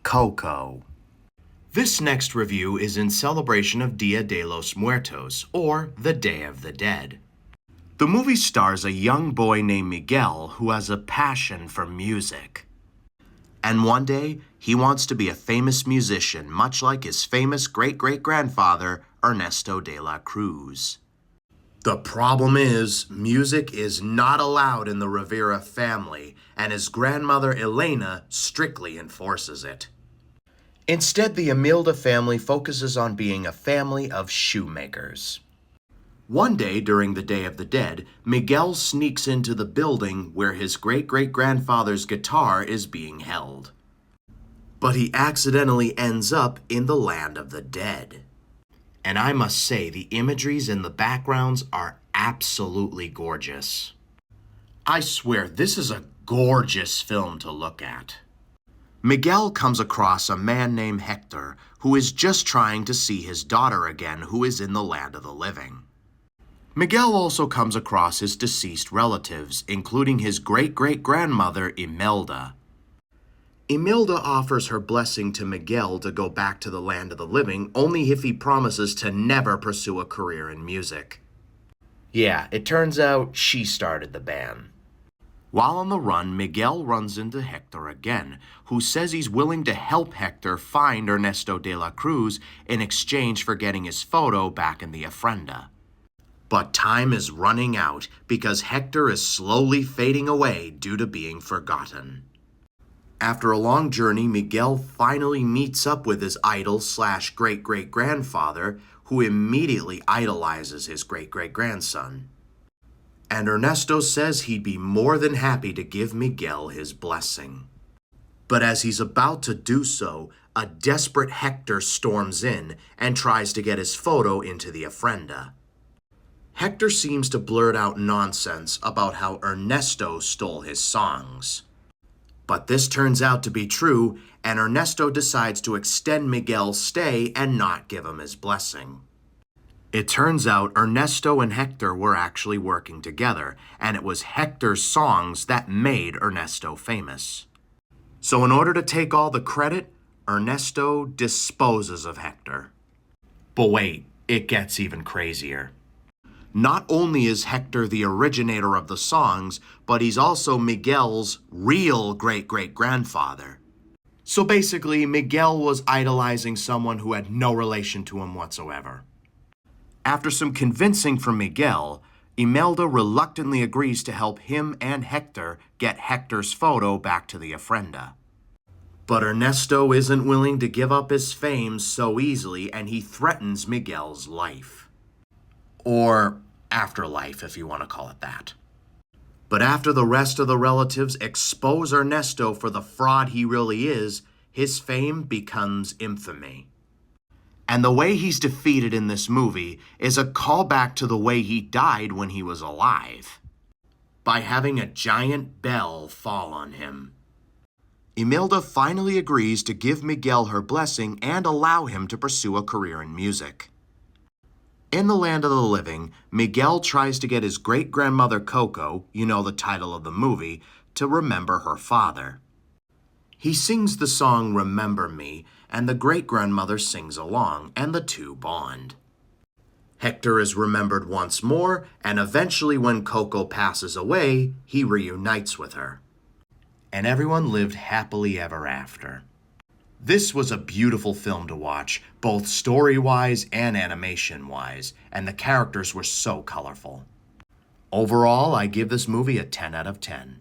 Coco. This next review is in celebration of Dia de los Muertos, or the Day of the Dead. The movie stars a young boy named Miguel who has a passion for music. And one day, he wants to be a famous musician, much like his famous great-great-grandfather, Ernesto de la Cruz. The problem is, music is not allowed in the Rivera family, and his grandmother Elena strictly enforces it. Instead, the Imelda family focuses on being a family of shoemakers. One day during the Day of the Dead, Miguel sneaks into the building where his great-great-grandfather's guitar is being held. But he accidentally ends up in the land of the dead. And I must say, the imageries in the backgrounds are absolutely gorgeous. I swear, this is a gorgeous film to look at. Miguel comes across a man named Hector who is just trying to see his daughter again, who is in the land of the living. Miguel also comes across his deceased relatives, including his great-great-grandmother Imelda. Imelda offers her blessing to Miguel to go back to the land of the living only if he promises to never pursue a career in music. Yeah, it turns out she started the band. While on the run, Miguel runs into Hector again, who says he's willing to help Hector find Ernesto de la Cruz in exchange for getting his photo back in the ofrenda. But time is running out because Hector is slowly fading away due to being forgotten. After a long journey, Miguel finally meets up with his idol/great-great-grandfather, who immediately idolizes his great-great-grandson. And Ernesto says he'd be more than happy to give Miguel his blessing. But as he's about to do so, a desperate Hector storms in and tries to get his photo into the ofrenda. Hector seems to blurt out nonsense about how Ernesto stole his songs. But this turns out to be true, and Ernesto decides to extend Miguel's stay and not give him his blessing. It turns out Ernesto and Hector were actually working together, and it was Hector's songs that made Ernesto famous. So in order to take all the credit, Ernesto disposes of Hector. But wait, it gets even crazier. Not only is Hector the originator of the songs, but he's also Miguel's real great-great-grandfather. So basically, Miguel was idolizing someone who had no relation to him whatsoever. After some convincing from Miguel, Imelda reluctantly agrees to help him and Hector get Hector's photo back to the ofrenda. But Ernesto isn't willing to give up his fame so easily, and he threatens Miguel's life. Or afterlife, if you want to call it that. But after the rest of the relatives expose Ernesto for the fraud he really is, his fame becomes infamy. And the way he's defeated in this movie is a callback to the way he died when he was alive, by having a giant bell fall on him. Imelda finally agrees to give Miguel her blessing and allow him to pursue a career in music. In the land of the living, Miguel tries to get his great-grandmother Coco, you know the title of the movie, to remember her father. He sings the song Remember Me, and the great-grandmother sings along, and the two bond. Hector is remembered once more, and eventually when Coco passes away, he reunites with her. And everyone lived happily ever after. This was a beautiful film to watch, both story-wise and animation-wise, and the characters were so colorful. Overall, I give this movie a 10 out of 10.